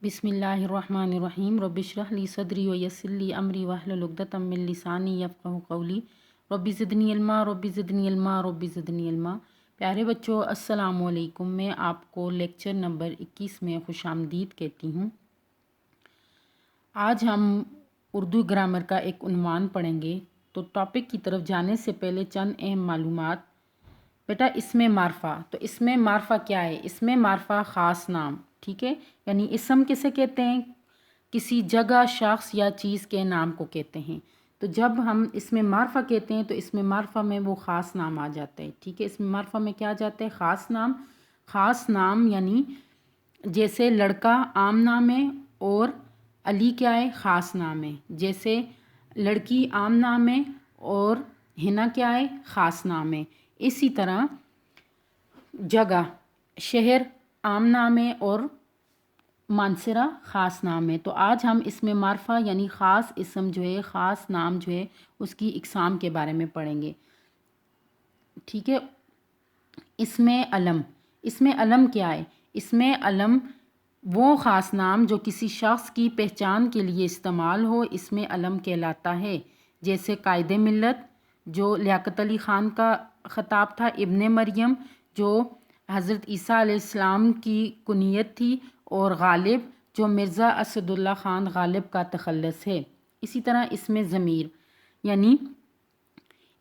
بسم اللہ الرحمن الرحیم رب اشرح لی صدری ویسر لی امری واحلل عقدۃ من لسانی یفقہوا قولی رب زدنی علما رب زدنی علما رب زدنی علما۔ پیارے بچوں، السلام علیکم۔ میں آپ کو لیکچر نمبر 21 میں خوش آمدید کہتی ہوں۔ آج ہم اردو گرامر کا ایک عنوان پڑھیں گے، تو ٹاپک کی طرف جانے سے پہلے چند اہم معلومات۔ بیٹا اسم معرفہ، تو اسم معرفہ کیا ہے؟ اسم معرفہ خاص نام، ٹھیک ہے، یعنی اسم کسے کہتے ہیں؟ کسی جگہ، شخص یا چیز کے نام کو کہتے ہیں۔ تو جب ہم اسم معرفہ کہتے ہیں تو اسم معرفہ میں وہ خاص نام آ جاتا ہے، ٹھیک ہے۔ اسم معرفہ میں کیا آ جاتا ہے؟ خاص نام۔ خاص نام یعنی جیسے لڑکا عام نام ہے اور علی کیا ہے؟ خاص نام ہے۔ جیسے لڑکی عام نام ہے اور ہنا کیا ہے؟ خاص نام ہے۔ اسی طرح جگہ، شہر عام نام ہے اور مانسرا خاص نام ہے۔ تو آج ہم اسم معرفہ یعنی خاص اسم جو ہے، خاص نام جو ہے، اس کی اقسام کے بارے میں پڑھیں گے، ٹھیک ہے۔ اسم علم۔ اسم علم کیا ہے؟ اسم علم وہ خاص نام جو کسی شخص کی پہچان کے لیے استعمال ہو، اسم علم کہلاتا ہے۔ جیسے قائد ملت جو لیاقت علی خان کا خطاب تھا، ابن مریم جو حضرت عیسیٰ علیہ السلام کی کنیت تھی، اور غالب جو مرزا اسد اللہ خان غالب کا تخلص ہے۔ اسی طرح اسم ضمیر، یعنی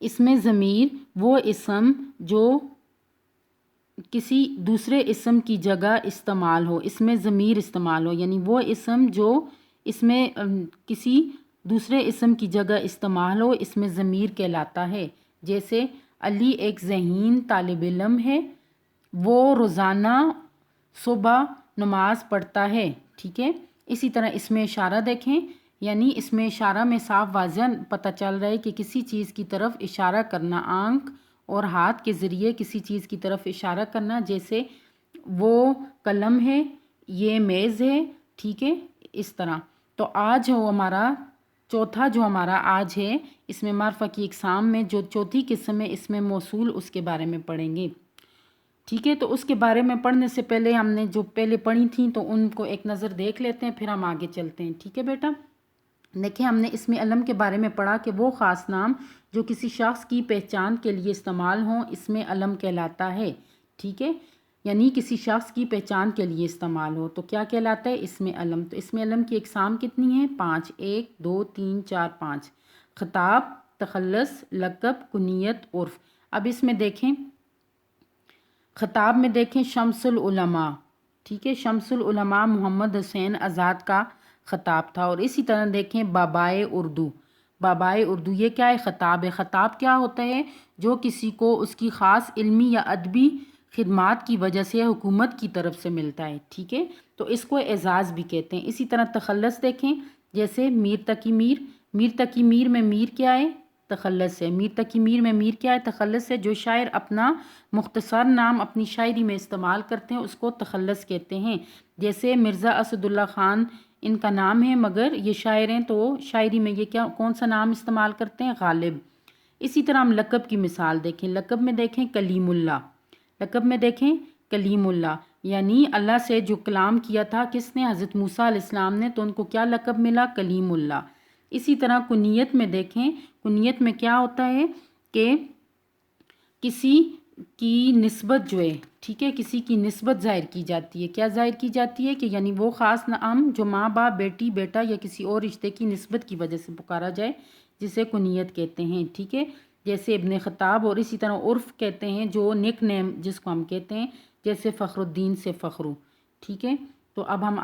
اسم ضمیر وہ اسم جو کسی دوسرے اسم کی جگہ استعمال ہو، اسم ضمیر استعمال ہو، یعنی وہ اسم جو کسی دوسرے اسم کی جگہ استعمال ہو، اسم ضمیر کہلاتا ہے۔ جیسے علی ایک ذہین طالب علم ہے، وہ روزانہ صبح نماز پڑھتا ہے، ٹھیک ہے۔ اسی طرح اسم اشارہ دیکھیں، یعنی اسم اشارہ میں صاف واضح پتہ چل رہا ہے کہ کسی چیز کی طرف اشارہ کرنا، آنکھ اور ہاتھ کے ذریعے کسی چیز کی طرف اشارہ کرنا۔ جیسے وہ قلم ہے، یہ میز ہے، ٹھیک ہے، اس طرح۔ تو آج چوتھا جو ہمارا آج ہے اسم معرفہ کی اقسام میں جو چوتھی قسم ہے اسم موصول، اس کے بارے میں پڑھیں گے، ٹھیک ہے۔ تو اس کے بارے میں پڑھنے سے پہلے ہم نے جو پہلے پڑھی تھیں تو ان کو ایک نظر دیکھ لیتے ہیں، پھر ہم آگے چلتے ہیں، ٹھیک ہے بیٹا۔ دیکھیں، ہم نے اسم علم کے بارے میں پڑھا کہ وہ خاص نام جو کسی شخص کی پہچان کے لیے استعمال ہوں، اسم علم کہلاتا ہے، ٹھیک ہے، یعنی کسی شخص کی پہچان کے لیے استعمال ہو تو کیا کہلاتا ہے؟ اسم علم۔ تو اسم علم کی اقسام کتنی ہیں؟ 5، 1، 2، 3، 4، 5۔ خطاب، تخلص، لقب، کنیت، عرف۔ اب اس میں دیکھیں، خطاب میں دیکھیں شمس العلماء، ٹھیک ہے، شمس العلماء محمد حسین آزاد کا خطاب تھا۔ اور اسی طرح دیکھیں بابائے اردو، بابائے اردو یہ کیا ہے؟ خطاب ہے۔ خطاب کیا ہوتا ہے؟ جو کسی کو اس کی خاص علمی یا ادبی خدمات کی وجہ سے حکومت کی طرف سے ملتا ہے، ٹھیک ہے، تو اس کو اعزاز بھی کہتے ہیں۔ اسی طرح تخلص دیکھیں، جیسے میر تقی میر، میر تقی میر میں میر کیا ہے؟ تخلص ہے۔ میر تقی میر میں میر کیا ہے؟ تخلص ہے۔ جو شاعر اپنا مختصر نام اپنی شاعری میں استعمال کرتے ہیں اس کو تخلص کہتے ہیں۔ جیسے مرزا اسد اللہ خان ان کا نام ہے مگر یہ شاعر ہیں تو شاعری میں یہ کون سا نام استعمال کرتے ہیں؟ غالب۔ اسی طرح ہم لقب کی مثال دیکھیں، لقب میں دیکھیں کلیم اللہ، لقب میں دیکھیں کلیم اللہ، یعنی اللہ سے جو کلام کیا تھا کس نے؟ حضرت موسیٰ علیہ السلام نے، تو ان کو کیا لقب ملا؟ کلیم اللہ۔ اسی طرح کنیت میں دیکھیں، کنیت میں کیا ہوتا ہے کہ کسی کی نسبت جو ہے، ٹھیک ہے، کسی کی نسبت ظاہر کی جاتی ہے۔ کیا ظاہر کی جاتی ہے؟ کہ یعنی وہ خاص نام جو ماں باپ، بیٹی، بیٹا یا کسی اور رشتے کی نسبت کی وجہ سے پکارا جائے، جسے کنیت کہتے ہیں، ٹھیک ہے۔ جیسے ابن خطاب، اور اسی طرح عرف کہتے ہیں جو نک نیم جس کو ہم کہتے ہیں، جیسے فخر الدین سے فخرو، ٹھیک ہے۔ تو اب ہم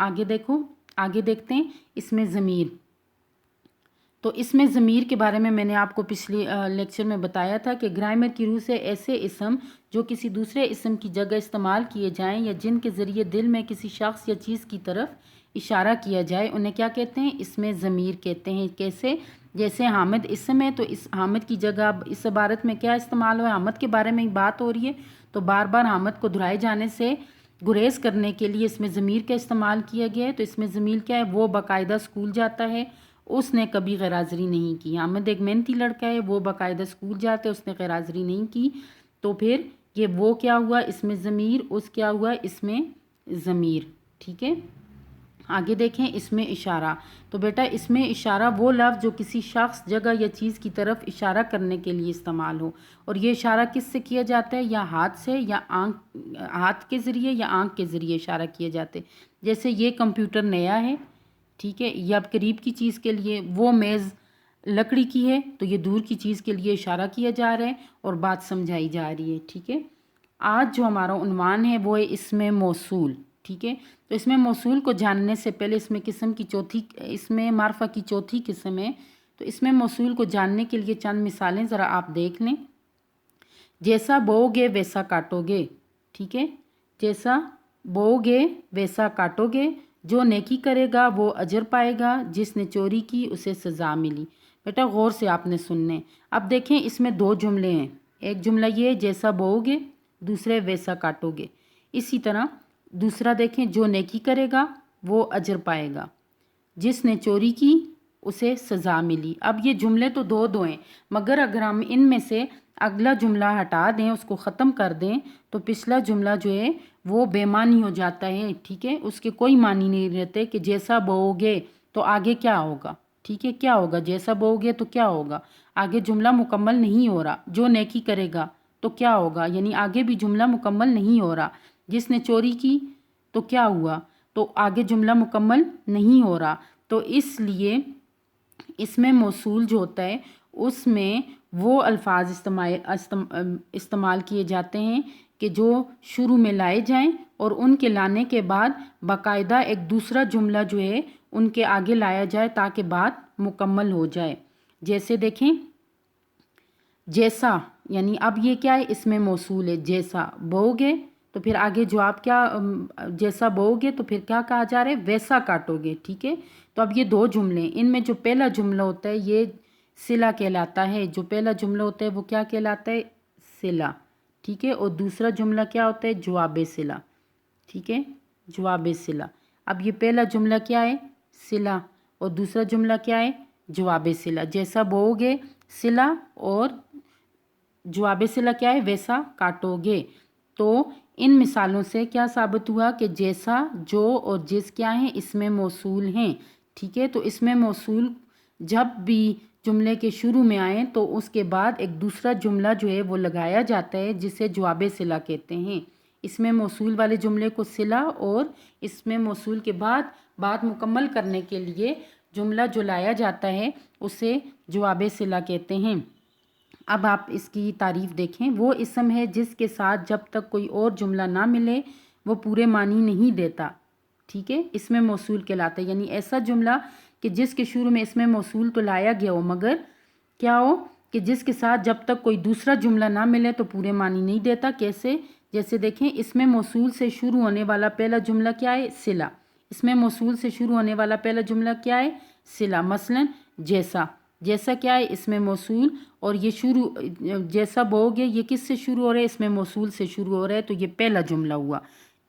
آگے دیکھتے ہیں اسم ضمیر۔ تو اسم ضمیر کے بارے میں نے آپ کو پچھلی لیکچر میں بتایا تھا کہ گرامر کی روح سے ایسے اسم جو کسی دوسرے اسم کی جگہ استعمال کیے جائیں یا جن کے ذریعے دل میں کسی شخص یا چیز کی طرف اشارہ کیا جائے انہیں کیا کہتے ہیں؟ اسم ضمیر کہتے ہیں۔ کیسے؟ جیسے حامد اسم ہے تو اس حامد کی جگہ اب اس عبارت میں کیا استعمال ہوا ہے؟ حامد کے بارے میں بات ہو رہی ہے تو بار بار حامد کو دہرائے جانے سے گریز کرنے کے لیے اسم ضمیر کا استعمال کیا گیا ہے۔ تو اسم ضمیر کیا ہے؟ وہ باقاعدہ اسکول جاتا ہے، اس نے کبھی غیر حاضری نہیں کی۔ حامد ایک محنتی لڑکا ہے، وہ باقاعدہ اسکول جاتا ہے، اس نے غیر حاضری نہیں کی، تو پھر یہ وہ کیا ہوا؟ اسم ضمیر، اس کیا ہوا؟ اسم ضمیر، ٹھیک ہے۔ آگے دیکھیں اس میں اشارہ. تو بیٹا اس میں اشارہ وہ لفظ جو کسی شخص، جگہ یا چیز کی طرف اشارہ کرنے کے لیے استعمال ہو. اور یہ اشارہ کس سے کیا جاتا ہے؟ یا ہاتھ سے، یا ہاتھ کے ذریعے، یا آنکھ کے ذریعے اشارہ کیے جاتے. جیسے یہ کمپیوٹر نیا ہے، ٹھیک ہے، یہ اب قریب کی چیز کے لیے، وہ میز لکڑی کی ہے تو یہ دور کی چیز کے لیے اشارہ کیا جا رہا ہے اور بات سمجھائی جا رہی ہے. ٹھیک ہے. آج جو ہمارا عنوان ہے وہ ہے اسم موصول. ٹھیک ہے. تو اسم موصول کو جاننے سے پہلے اس میں معرفہ کی چوتھی قسم ہے. تو اسم موصول کو جاننے کے لیے چند مثالیں ذرا آپ دیکھ لیں. جیسا بوؤ گے ویسا کاٹو گے. ٹھیک ہے. جیسا بوؤ گے ویسا کاٹو گے. جو نیکی کرے گا وہ اجر پائے گا، جس نے چوری کی اسے سزا ملی. بیٹا غور سے آپ نے سننے. اب دیکھیں اس میں دو جملے ہیں. ایک جملہ یہ جیسا بوؤ گے، دوسرے ویسا کاٹو گے. اسی طرح دوسرا دیکھیں جو نیکی کرے گا وہ اجر پائے گا، جس نے چوری کی اسے سزا ملی. اب یہ جملے تو دو ہیں، مگر اگر ہم ان میں سے اگلا جملہ ہٹا دیں، اس کو ختم کر دیں، تو پچھلا جملہ جو ہے وہ بے معنی ہو جاتا ہے. ٹھیک ہے. اس کے کوئی معنی نہیں رہتے کہ جیسا بوؤ گے تو آگے کیا ہوگا. ٹھیک ہے. کیا ہوگا؟ جیسا بوؤ گے تو کیا ہوگا؟ آگے جملہ مکمل نہیں ہو رہا. جو نیکی کرے گا تو کیا ہوگا؟ یعنی آگے بھی جملہ مکمل نہیں ہو رہا. جس نے چوری کی تو کیا ہوا؟ تو آگے جملہ مکمل نہیں ہو رہا. تو اس لیے اس میں موصول جو ہوتا ہے اس میں وہ الفاظ استعمال کیے جاتے ہیں کہ جو شروع میں لائے جائیں اور ان کے لانے کے بعد باقاعدہ ایک دوسرا جملہ جو ہے ان کے آگے لایا جائے تاکہ بات مکمل ہو جائے. جیسے دیکھیں جیسا، یعنی اب یہ کیا ہے؟ اس میں موصول ہے. جیسا بوؤ گے تو پھر آگے جواب کیا؟ جیسا بوؤ گے تو پھر کیا کہا جا رہا ہے؟ ویسا کاٹو گے. ٹھیک ہے. تو اب یہ دو جملے، ان میں جو پہلا جملہ ہوتا ہے یہ صلہ کہلاتا ہے. جو پہلا جملہ ہوتا ہے وہ کیا کہلاتا ہے؟ صلہ. ٹھیک ہے. اور دوسرا جملہ کیا ہوتا ہے؟ جواب صلہ. ٹھیک ہے. جواب صلہ. اب یہ پہلا جملہ کیا ہے؟ صلہ. اور دوسرا جملہ کیا ہے؟ جواب صلہ. جیسا بوؤ گے صلہ، اور جواب صلہ کیا ہے؟ ویسا کاٹو گے. تو ان مثالوں سے کیا ثابت ہوا کہ جیسا، جو اور جس کیا ہیں؟ اس میں موصول ہیں. ٹھیک ہے. تو اس میں موصول جب بھی جملے کے شروع میں آئیں تو اس کے بعد ایک دوسرا جملہ جو ہے وہ لگایا جاتا ہے جسے جواب صلہ کہتے ہیں. اس میں موصول والے جملے کو صلہ، اور اس میں موصول کے بعد بات مکمل کرنے کے لیے جملہ جو لایا جاتا ہے اسے جواب صلہ کہتے ہیں. اب آپ اس کی تعریف دیکھیں. وہ اسم ہے جس کے ساتھ جب تک کوئی اور جملہ نہ ملے وہ پورے معنی نہیں دیتا. ٹھیک ہے. اس میں موصول کہلاتا ہے. یعنی ایسا جملہ کہ جس کے شروع میں اس میں موصول تو لایا گیا ہو، مگر کیا ہو کہ جس کے ساتھ جب تک کوئی دوسرا جملہ نہ ملے تو پورے معنی نہیں دیتا. کیسے؟ جیسے دیکھیں اس میں موصول سے شروع ہونے والا پہلا جملہ کیا ہے؟ صلہ. اس میں موصول سے شروع ہونے والا پہلا جملہ کیا ہے؟ صلہ. مثلا جیسا. جیسا کیا ہے؟ اس میں موصول. اور یہ شروع جیسا بوؤ گے یہ کس سے شروع ہو رہا ہے؟ اس میں موصول سے شروع ہو رہا ہے. تو یہ پہلا جملہ ہوا.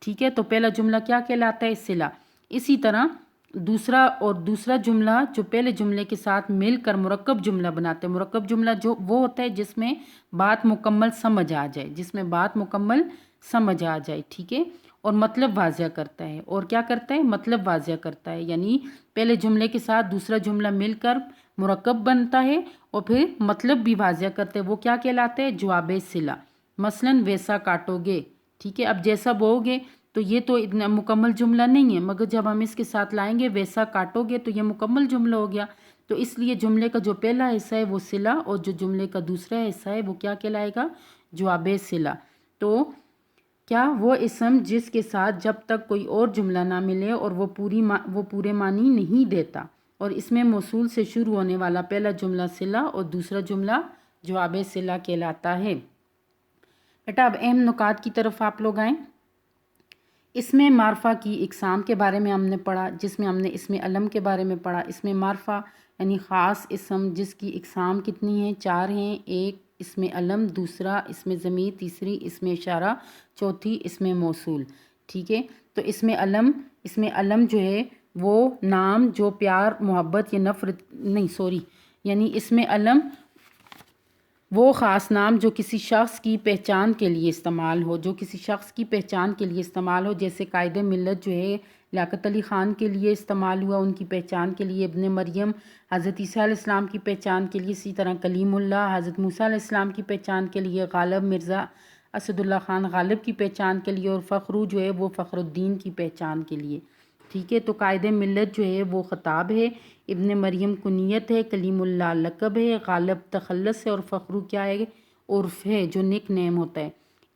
ٹھیک ہے. تو پہلا جملہ کیا کہلاتا ہے؟ صلہ. اسی طرح دوسرا جملہ جو پہلے جملے کے ساتھ مل کر مرکب جملہ بناتے ہیں. مرکب جملہ جو وہ ہوتا ہے جس میں بات مکمل سمجھ آ جائے، جس میں بات مکمل سمجھ آ جائے. ٹھیک ہے. اور مطلب واضح کرتا ہے. اور کیا کرتا ہے؟ مطلب واضح کرتا ہے. یعنی پہلے جملے کے ساتھ دوسرا جملہ مل کر مرکب بنتا ہے اور پھر مطلب بھی واضح کرتے ہیں. وہ کیا کہلاتے ہیں؟ جواب صلہ. مثلا ویسا کاٹو گے. ٹھیک ہے. اب جیسا بوؤ گے تو یہ تو اتنا مکمل جملہ نہیں ہے، مگر جب ہم اس کے ساتھ لائیں گے ویسا کاٹو گے تو یہ مکمل جملہ ہو گیا. تو اس لیے جملے کا جو پہلا حصہ ہے وہ صلہ، اور جو جملے کا دوسرا حصہ ہے وہ کیا کہلائے گا؟ جواب صلہ. تو کیا وہ اسم جس کے ساتھ جب تک کوئی اور جملہ نہ ملے اور وہ پورے معنی نہیں دیتا. اور اس میں موصول سے شروع ہونے والا پہلا جملہ صلہ اور دوسرا جملہ جواب صلہ کہلاتا ہے. بیٹا اب اہم نکات کی طرف آپ لوگ آئیں. اس میں معرفہ کی اقسام کے بارے میں ہم نے پڑھا، جس میں ہم نے اس میں علم کے بارے میں پڑھا. اس میں معرفہ یعنی خاص اسم جس کی اقسام کتنی ہیں؟ 4 ہیں. ایک اس میں علم، دوسرا اس میں ضمیر، تیسری اس میں اشارہ، چوتھی اس میں موصول. ٹھیک ہے. تو اس میں علم جو ہے وہ نام جو پیار، محبت یا نفرت یعنی اس میں علم وہ خاص نام جو کسی شخص کی پہچان کے لیے استعمال ہو، جیسے قائد ملت جو ہے لیاقت علی خان کے لیے استعمال ہوا، ان کی پہچان کے لیے، ابن مریم حضرت عیسیٰ علیہ السلام کی پہچان کے لیے، اسی طرح کلیم اللہ حضرت موسیٰ علیہ السلام کی پہچان کے لیے، غالب مرزا اسد اللہ خان غالب کی پہچان کے لیے، اور فخرو جو ہے وہ فخر الدین کی پہچان کے لیے، ٹھیک ہے۔ تو قائد ملت جو ہے وہ خطاب ہے، ابن مریم کنیت ہے، کلیم اللہ لقب ہے، غالب تخلص ہے، اور فخرو کیا ہے؟ عرف ہے، جو نک نیم ہوتا ہے۔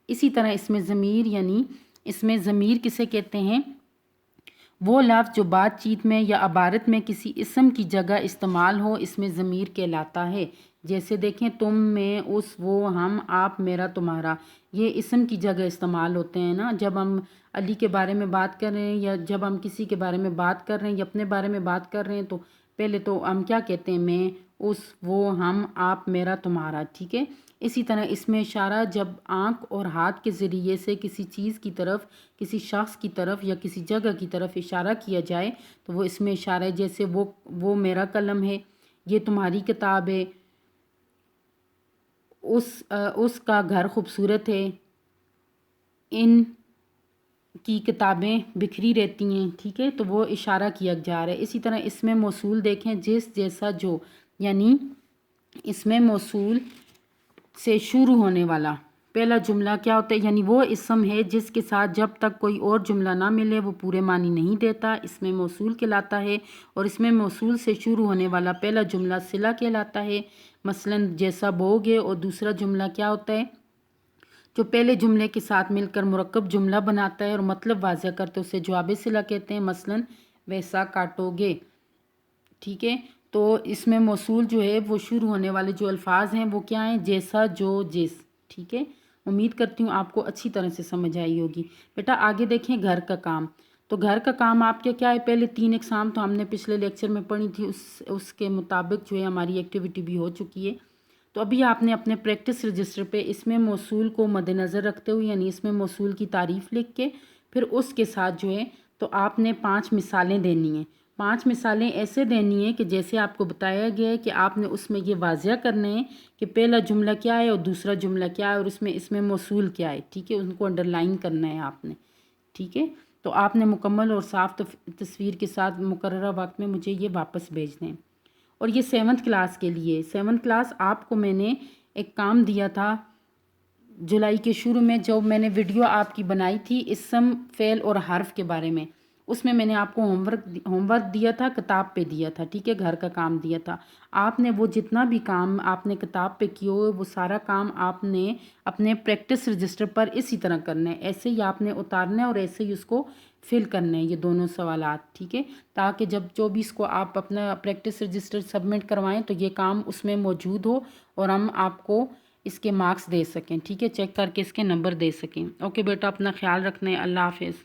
اسی طرح اس میں ضمیر، یعنی اس میں ضمیر کسے کہتے ہیں؟ وہ لفظ جو بات چیت میں یا عبارت میں کسی اسم کی جگہ استعمال ہو، اس میں ضمیر کہلاتا ہے۔ جیسے دیکھیں تم، میں، اس، وہ، ہم، آپ، میرا، تمہارا، یہ اسم کی جگہ استعمال ہوتے ہیں نا۔ جب ہم علی کے بارے میں بات کر رہے ہیں یا جب ہم کسی کے بارے میں بات کر رہے ہیں یا اپنے بارے میں بات کر رہے ہیں تو پہلے تو ہم کیا کہتے ہیں؟ میں، اس، وہ، ہم، آپ، میرا، تمہارا، ٹھیک ہے۔ اسی طرح اس میں اشارہ جب آنکھ اور ہاتھ کے ذریعے سے کسی چیز کی طرف، کسی شخص کی طرف یا کسی جگہ کی طرف اشارہ کیا جائے تو وہ اس میں اشارہ ہے۔ جیسے وہ میرا قلم ہے، یہ تمہاری کتاب ہے، اس کا گھر خوبصورت ہے، ان کی کتابیں بکھری رہتی ہیں، ٹھیک ہے۔ تو وہ اشارہ کیا جا رہا ہے۔ اسی طرح اس میں موصول دیکھیں، جس، جیسا، جو، یعنی اس میں موصول سے شروع ہونے والا پہلا جملہ کیا ہوتا ہے؟ یعنی وہ اسم ہے جس کے ساتھ جب تک کوئی اور جملہ نہ ملے وہ پورے معنی نہیں دیتا، اس میں موصول کہلاتا ہے۔ اور اس میں موصول سے شروع ہونے والا پہلا جملہ صلہ کہلاتا ہے۔ مثلا جیسا بوگے، اور دوسرا جملہ کیا ہوتا ہے؟ جو پہلے جملے کے ساتھ مل کر مرکب جملہ بناتا ہے اور مطلب واضح کرتے اسے جواب صلہ کہتے ہیں۔ مثلا ویسا کاٹو گے، ٹھیک ہے۔ تو اس میں موصول جو ہے وہ شروع ہونے والے جو الفاظ ہیں وہ کیا ہیں؟ جیسا، جو، جس، ٹھیک ہے۔ امید کرتی ہوں آپ کو اچھی طرح سے سمجھ آئی ہوگی۔ بیٹا آگے دیکھیں گھر کا کام۔ تو گھر کا کام آپ کے کیا ہے؟ پہلے 3 اقسام تو ہم نے پچھلے لیکچر میں پڑھی تھی، اس کے مطابق جو ہے ہماری ایکٹیویٹی بھی ہو چکی ہے۔ تو ابھی آپ نے اپنے پریکٹس رجسٹر پہ اس میں موصول کو مد نظر رکھتے ہوئے، یعنی اس میں موصول کی تعریف لکھ کے پھر اس کے ساتھ جو ہے تو آپ نے 5 مثالیں دینی ہیں۔ 5 مثالیں ایسے دینی ہیں کہ جیسے آپ کو بتایا گیا ہے کہ آپ نے اس میں یہ واضح کرنے ہیں کہ پہلا جملہ کیا ہے اور دوسرا جملہ کیا ہے اور اس میں موصول کیا ہے، ٹھیک ہے۔ ان کو انڈر لائن کرنا ہے آپ نے، ٹھیک ہے۔ تو آپ نے مکمل اور صاف تصویر کے ساتھ مقررہ وقت میں مجھے یہ واپس بھیج دیں۔ اور یہ 7th کلاس کے لیے 7th کلاس آپ کو میں نے ایک کام دیا تھا جولائی کے شروع میں، جو میں نے ویڈیو آپ کی بنائی تھی اسم، فعل اور حرف کے بارے میں۔ اس میں نے آپ کو ہوم ورک دیا تھا، کتاب پہ دیا تھا، ٹھیک ہے، گھر کا کام دیا تھا۔ آپ نے وہ جتنا بھی کام آپ نے کتاب پہ کیے ہوئے وہ سارا کام آپ نے اپنے پریکٹس رجسٹر پر اسی طرح کرنا ہے، ایسے ہی آپ نے اتارنا ہے اور ایسے ہی اس کو فل کرنا ہے، یہ دونوں سوالات، ٹھیک ہے، تاکہ جب 24 کو آپ اپنا پریکٹس رجسٹر سبمٹ کروائیں تو یہ کام اس میں موجود ہو اور ہم آپ کو اس کے مارکس دے سکیں، ٹھیک ہے، چیک کر کے اس کے نمبر دے سکیں۔ اوکے بیٹا، اپنا خیال رکھنا ہے، اللہ حافظ۔